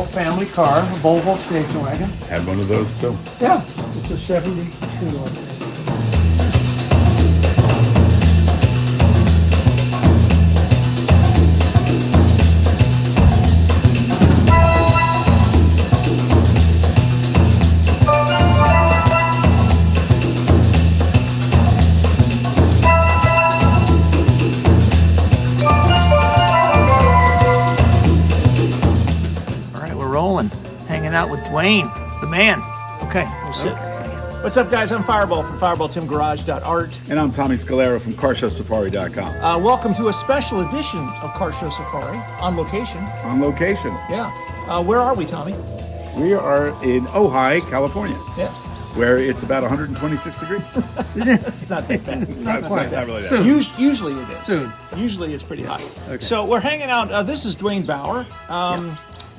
whole family car, a Volvo station wagon. Had one of those too. Yeah, it's a 72, I think. Hanging out with Dwayne, the man. Okay, we'll sit. What's up, guys? I'm Fireball from fireballtimgarage.art. And I'm Tommy Scalera from carshowsafari.com. Welcome to a special edition of Car Show Safari on location. On location. Yeah. Where are we, Tommy? We are in Ojai, California. Yes. Where it's about 126 degrees. It's not that bad. Not really that. Soon. Usually it is. Soon. Usually it's pretty hot. Okay. So we're hanging out. This is Dwayne Bauer.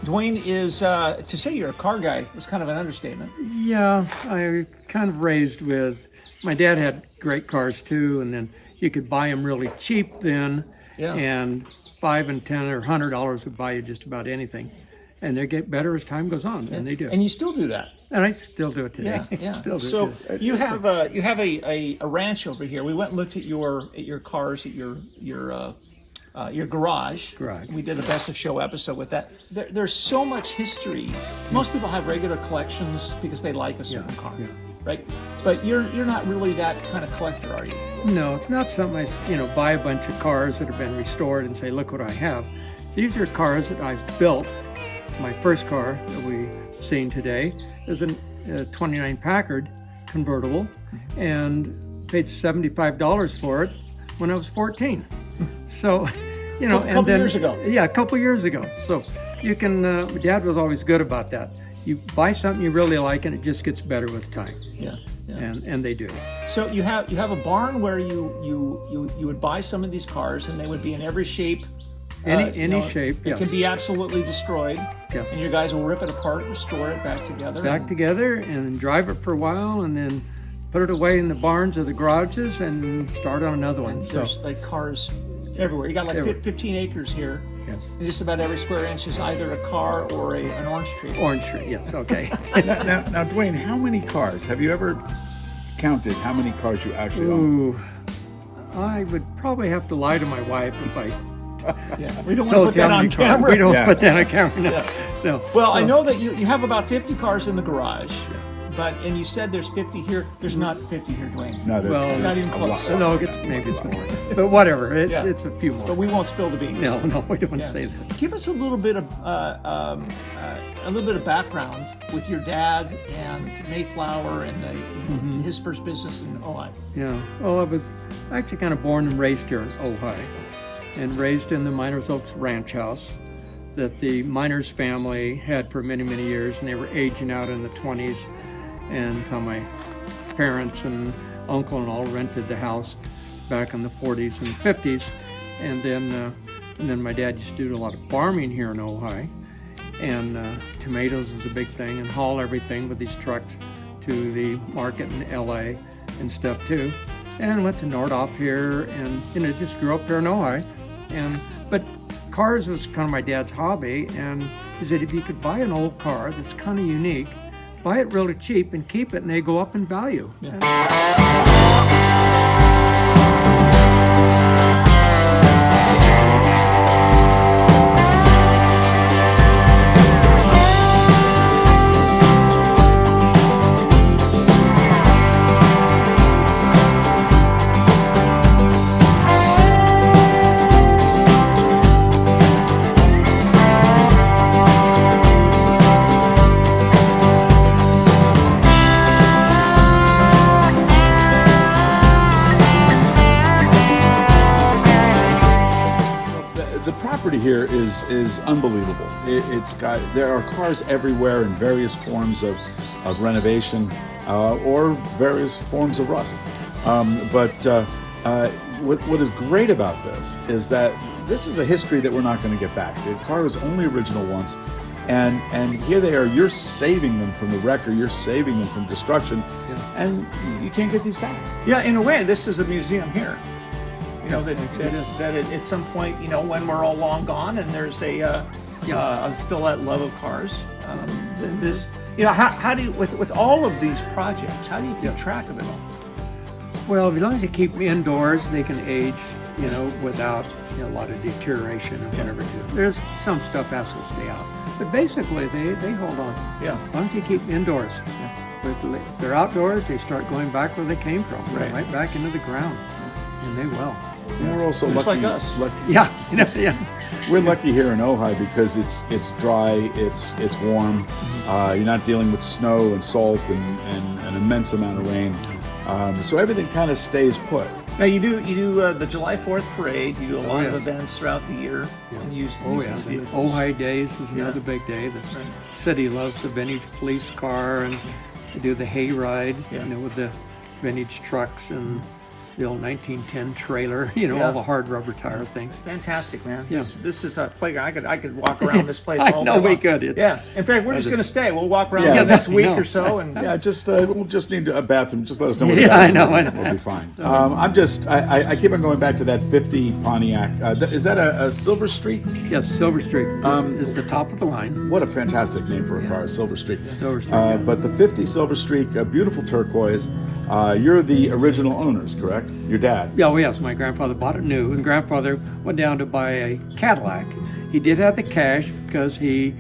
Dwayne is, to say you're a car guy is kind of an understatement. Yeah, I kind of raised with, my dad had great cars too, and then you could buy them really cheap then, and $5 and $10 or $100 would buy you just about anything. And they get better as time goes on, and they do. And you still do that. And I still do it today. Yeah. Still do So it. you have a ranch over here. We went and looked at your cars at your garage. We did a best of show episode with that. There's so much history. Most people have regular collections because they like a certain car, right? But you're not really that kind of collector, are you? No, it's not something I buy a bunch of cars that have been restored and say, look what I have. These are cars that I've built. My first car that we've seen today is a 29 Packard convertible, and paid $75 for it when I was 14. So, a couple years ago. Yeah, a couple years ago. So you can, Dad was always good about that. You buy something you really like and it just gets better with time. Yeah. And they do. So you have a barn where you would buy some of these cars and they would be in every shape. Any shape, It can be absolutely destroyed. Yes. And you guys will rip it apart, restore it back together. And then drive it for a while and then put it away in the barns or the garages and start on another one. There's like cars everywhere. You got like 15 acres here. Yes. And just about every square inch is either a car or an orange tree. Orange tree, yes, okay. Now, Dwayne, how many cars? Have you ever counted how many cars you actually own? Ooh, I would probably have to lie to my wife if I we don't want to put that on camera. We don't put that on camera, no. Well, I know that you have about 50 cars in the garage. And you said there's 50 here. There's not 50 here, Dwayne. No, there's not even close. No, maybe it's more. But whatever, it's a few more. But we won't spill the beans. No, we don't want to say that. Give us a little bit of background with your dad and Mayflower and his first business in Ojai. Yeah, well, I was actually kind of born and raised here in Ojai, and raised in the Miners Oaks Ranch House that the Miners family had for many, many years, and they were aging out in the 20s. And so my parents and uncle and all rented the house back in the 40s and 50s. And then my dad used to do a lot of farming here in Ojai. And tomatoes was a big thing, and haul everything with these trucks to the market in LA and stuff too. And went to Nordoff here, and just grew up here in Ojai. But cars was kind of my dad's hobby, and he said if you could buy an old car that's kind of unique, buy it really cheap and keep it, and they go up in value. Here is unbelievable. There are cars everywhere in various forms of renovation or various forms of rust. But what is great about this is that this is a history that we're not going to get back. The car was only original once, and here they are. You're saving them from the wreck, or you're saving them from destruction, and you can't get these back. Yeah, in a way, this is a museum here. That at some point, when we're all long gone and there's a still that love of cars. This, how do you, with all of these projects, how do you keep track of it all? Well, as long as you keep them indoors, they can age, without a lot of deterioration or whatever. There's some stuff has to stay out, but basically they hold on. Yeah. As long as you keep them indoors. But if they're outdoors, they start going back where they came from, right back into the ground, and they will. And we're also Just lucky. like us. Yeah. We're lucky here in Ojai because it's dry, it's warm. You're not dealing with snow and salt and an immense amount of rain. So everything kind of stays put. Now you do the July 4th parade. You do a lot of events throughout the year. And use The Ojai Days is another big day. The city loves the vintage police car, and they do the hay ride, with the vintage trucks and the old 1910 trailer, all the hard rubber tire things. Fantastic, man. This is a playground. I could walk around this place all day long. we could. In fact, we're just going to stay. We'll walk around the next week or so. And we'll just need a bathroom. Just let us know where the I bathroom know. is. We'll be fine. I keep on going back to that 50 Pontiac. Is that a Silver Streak? Yes, Silver Streak. Is the top of the line. What a fantastic name for a car, Silver Streak. Silver Streak. But the 50 Silver Streak, a beautiful turquoise. You're the original owners, correct? Your dad. Yeah, well, yes. My grandfather bought it new, and grandfather went down to buy a Cadillac. He did have the cash because he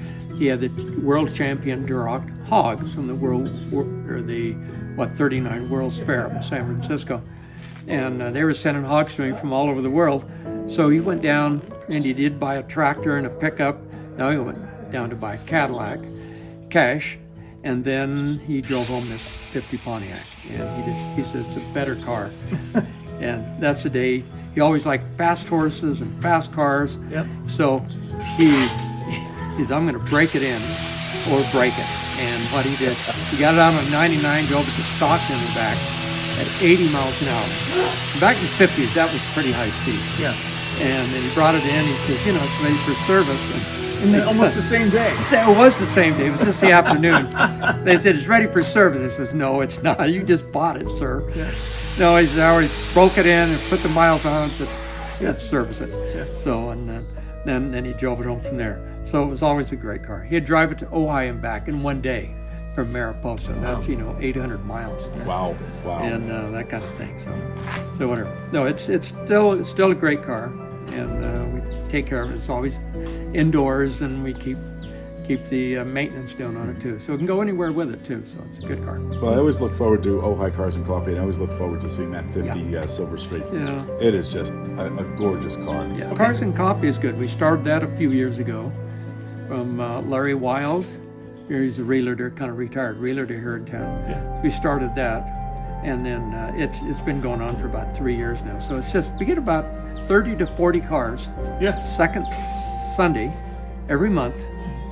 had the world champion Duroc hogs from the 39 World's Fair up in San Francisco, and they were sending hogs to him from all over the world. So he went down and he did buy a tractor and a pickup. Now he went down to buy a Cadillac, cash, and then he drove home this 50 Pontiac, and he said it's a better car. And that's the day he always liked fast horses and fast cars. Yep. So he's I'm going to break it in or break it. And what he did, he got it out on 99, drove it to Stockton and back at 80 miles an hour. Back in the 50s, that was pretty high speed. Yeah. And then he brought it in. He said, it's ready for service. And almost the same day. It was the same day. It was just the afternoon. They said, it's ready for service. He says, no, it's not. You just bought it, sir. Yeah. No, he said, I already broke it in and put the miles on it to service it. Yeah. So, and then he drove it home from there. So it was always a great car. He'd drive it to Ojai and back in one day from Mariposa. Wow. That's, 800 miles. Wow. And that kind of thing. So whatever. No, it's still a great car. And we take care of it. It's always indoors, and we keep the maintenance down on it too, so it can go anywhere with it too. So it's a good car. Well, I always look forward to Ojai Cars and Coffee, and I always look forward to seeing that 50 Silver Streak. It is just a gorgeous car. Yeah, Cars and Coffee is good. We started that a few years ago from Larry Wild. He's a realtor, kind of retired realtor here in town. Yeah. We started that, and then it's been going on for about 3 years now. So it's just we get about 30 to 40 cars. Yeah. Second Sunday every month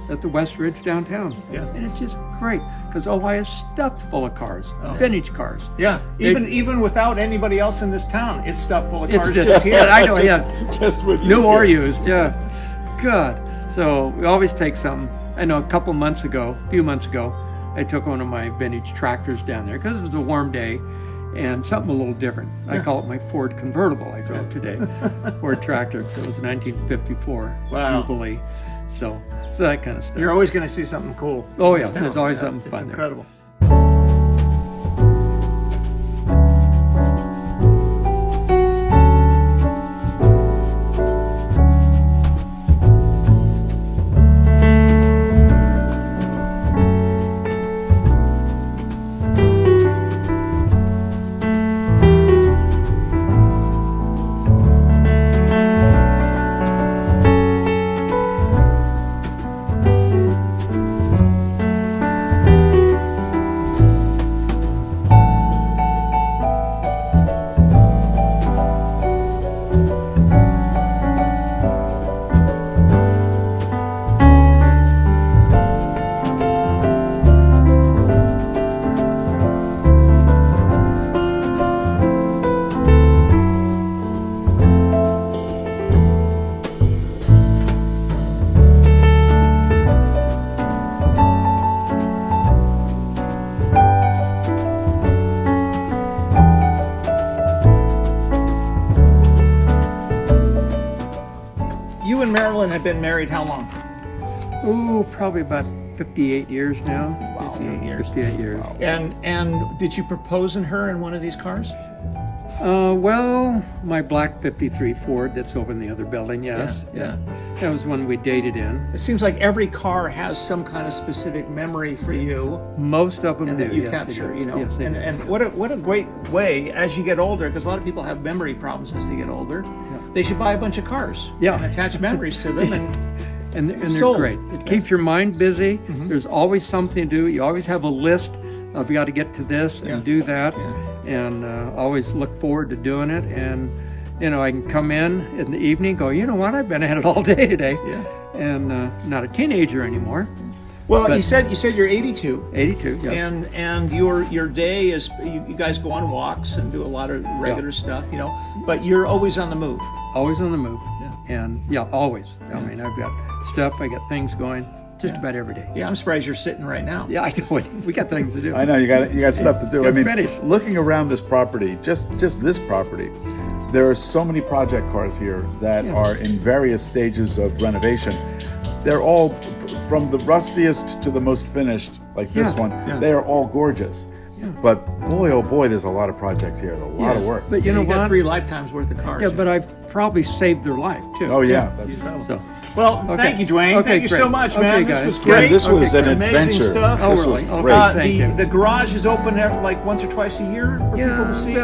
at the West Ridge downtown. Yeah. And it's just great because Ojai is stuffed full of cars, vintage cars. Yeah. Even without anybody else in this town, it's stuffed full of cars just here. I know, just with you. New or used, yeah. Good. So we always take something. I know a few months ago, I took one of my vintage tractors down there because it was a warm day and something a little different. I call it my Ford convertible I drove today. Ford tractor. So it was a 1954 Jubilee. So that kind of stuff. You're always going to see something cool. Oh yeah, there's always something fun. It's incredible. You and Marilyn have been married how long? Probably about 58 years now. Wow, 58 years. 58 years. Wow. And did you propose in her in one of these cars? Well, my black 53 Ford that's over in the other building, yes. Yeah. That was one we dated in. It seems like every car has some kind of specific memory for you, Most of them and do, that you yes, capture. they do. You know, Yes, they do. and what a great way as you get older, because a lot of people have memory problems as they get older. They should buy a bunch of cars. Yeah. And attach memories to them. And they're Sold. great. It keeps your mind busy. Mm-hmm. There's always something to do. You always have a list of, you got to get to this and Yeah. do that. Yeah. And always look forward to doing it. And, I can come in the evening and go, you know what, I've been at it all day today. Yeah. And not a teenager anymore. Well, But- you said you're 82. 82, yeah. And your day is you guys go on walks and do a lot of regular stuff, but you're always on the move. Always on the move. Yeah. And always. I mean, I've got stuff, I got things going just about every day. Yeah, I'm surprised you're sitting right now. Yeah, I know. We got things to do. I know you got stuff to do. I Get mean, finished. looking around this property, just this property, there are so many project cars here that Yeah. are in various stages of renovation. They're all from the rustiest to the most finished, like this Yeah. one. Yeah. They are all gorgeous. Yeah. But boy, oh boy, there's a lot of projects here. A lot of work. But you know got what? 3 lifetimes worth of cars. Yeah, but I've probably saved their life too. Oh yeah, that's incredible. So, Well, Okay. thank you, Dwayne. Okay, Thank you so great. much, Okay, man. This guys. was Yeah, great. Yeah, this was an Amazing adventure. stuff. Oh, This really? was Okay. great. The garage is open like once or twice a year for people to see.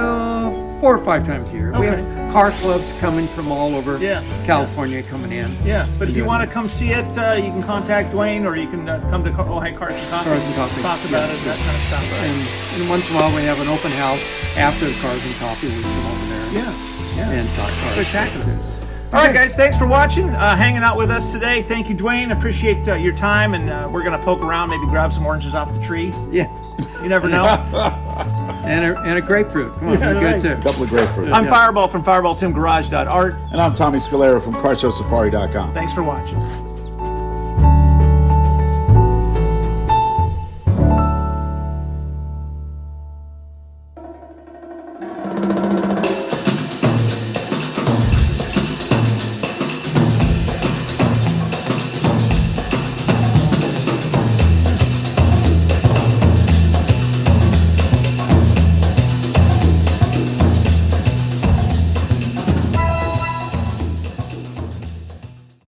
4 or 5 times a year. We Okay. have car clubs coming from all over Yeah. California coming in. Yeah, but if you Yeah. want to come see it, you can contact Dwayne, or you can come to Ojai Carts and Coffee. Cars and Coffee. Talk about Yeah. it, that kind of stuff. And once in a while we have an open house after the Cars and Coffee. We come over there Yeah. and talk cars. Spectacular. All right, guys, thanks for watching, hanging out with us today. Thank you, Dwayne. Appreciate your time, and we're going to poke around, maybe grab some oranges off the tree. Yeah. You never know. And a grapefruit. Come on, Yeah, they're right. good too. Couple of grapefruits. I'm Fireball from FireballTimGarage.art. And I'm Tommy Scalera from carshowsafari.com. Thanks for watching.